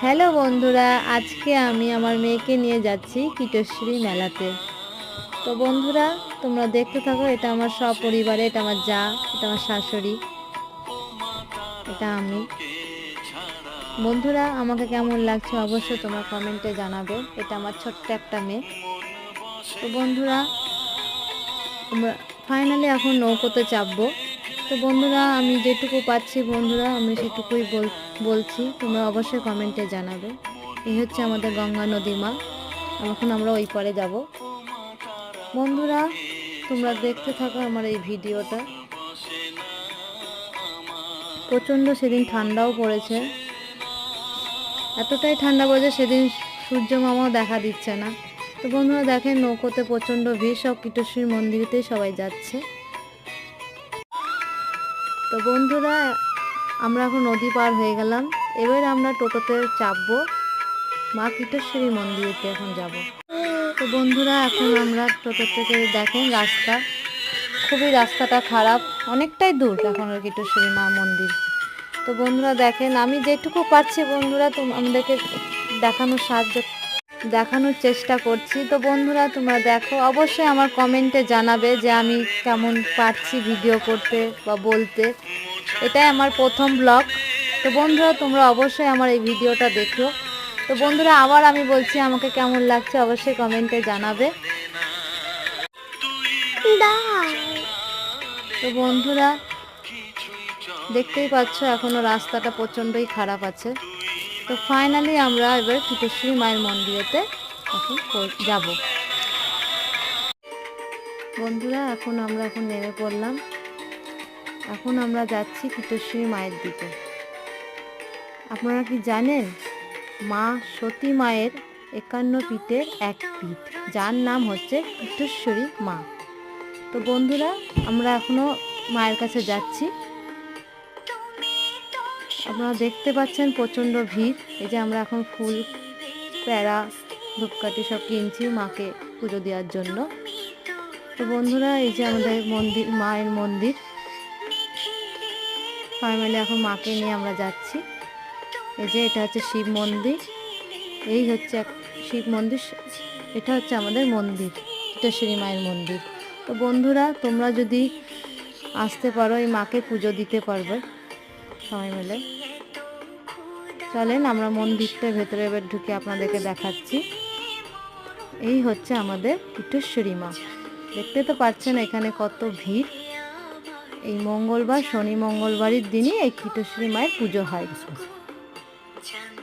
Hello বন্ধুরা, আজকে আমি আমার মেয়েকে নিয়ে যাচ্ছি কীটশ্বরী মেলাতে। তো বন্ধুরা, তোমরা দেখতে থাকো। এটা আমার সপরিবারে, এটা আমার যা, এটা আমার শাশুড়ি, এটা আমি। বন্ধুরা, আমাকে কেমন লাগছে অবশ্যই তোমরা কমেন্টে জানাবে। এটা আমার ছোট্ট একটা মেয়ে। তো বন্ধুরা, আমরা ফাইনালি এখন নৌকোতে চাপবো। তো বন্ধুরা, আমি যেটুকু পাচ্ছি বন্ধুরা, আমি সেটুকুই বলছি, তোমরা অবশ্যই কমেন্টে জানাবে। এই হচ্ছে আমাদের গঙ্গা নদী মা। এখন আমরা ওই পারে যাব। বন্ধুরা, তোমরা দেখতে থাকো আমার এই ভিডিওটা। প্রচণ্ড সেদিন ঠান্ডাও পড়েছে, এতটাই ঠান্ডা পড়েছে সেদিন সূর্য মামাও দেখা দিচ্ছে না। তো বন্ধুরা দেখেন, নৌকোতে প্রচণ্ড ভিড়, সব কীটশ্বরী মন্দিরেতেই সবাই যাচ্ছে। তো বন্ধুরা, আমরা এখন নদী পার হয়ে গেলাম। এবার আমরা টোটোতে চাপবো, মা কীটশ্বরী মন্দিরেতে এখন যাব। তো বন্ধুরা, এখন আমরা টোটো থেকে দেখেন রাস্তাটা খারাপ, অনেকটাই দূর এখন কীটশ্বরী মা মন্দির। তো বন্ধুরা দেখেন, আমি যেটুকু পারছি বন্ধুরা আমাদেরকে দেখানোর চেষ্টা করছি। তো বন্ধুরা, তোমরা দেখো, অবশ্যই আমার কমেন্টে জানাবে যে আমি কেমন পারছি ভিডিও করতে বা বলতে। এটাই আমার প্রথম ব্লগ। তো বন্ধুরা, তোমরা অবশ্যই আমার এই ভিডিওটা দেখো। তো বন্ধুরা, আবার আমি বলছি, আমাকে কেমন লাগছে অবশ্যই কমেন্টে জানাবে। তো বন্ধুরা, দেখতেই পাচ্ছ এখনও রাস্তাটা প্রচণ্ডই খারাপ আছে। তো ফাইনালি আমরা এবার কীটশ্বরী মায়ের মন্দিরেতে এখন যাব। বন্ধুরা, আমরা নেমে পড়লাম। এখন আমরা যাচ্ছি কীটশ্বরী মায়ের দিকে। আপনারা কি জানেন, মা সতী মায়ের 51 পীঠের এক পীঠ, যার নাম হচ্ছে কীটশ্বরী মা। তো বন্ধুরা, আমরা এখনও মায়ের কাছে যাচ্ছি। আপনারা দেখতে পাচ্ছেন প্রচণ্ড ভিড়। এই যে আমরা এখন ফুল, প্যারা, ধূপকাঠি সব কিনছি মাকে পুজো দেওয়ার জন্য। তো বন্ধুরা, এই যে আমাদের মায়ের মন্দির। ফাইনালি এখন মাকে নিয়ে আমরা যাচ্ছি। এই যে এটা হচ্ছে শিব মন্দির, এই হচ্ছে শিব মন্দির, এটা হচ্ছে আমাদের মন্দির, কীটশ্বরী মায়ের মন্দির। তো বন্ধুরা, তোমরা যদি আসতে পারো, এই মাকে পুজো দিতে পারবে সবাই মিলে। চলেন আমরা মন্দিরটার ভেতরে এবার ঢুকে আপনাদেরকে দেখাচ্ছি। এই হচ্ছে আমাদের কীটশ্বরী মা। দেখতে তো পাচ্ছেন এখানে কত ভিড়। এই মঙ্গলবার, শনি মঙ্গলবারের দিনই এই কীটশ্বরী মায়ের পুজো হয়।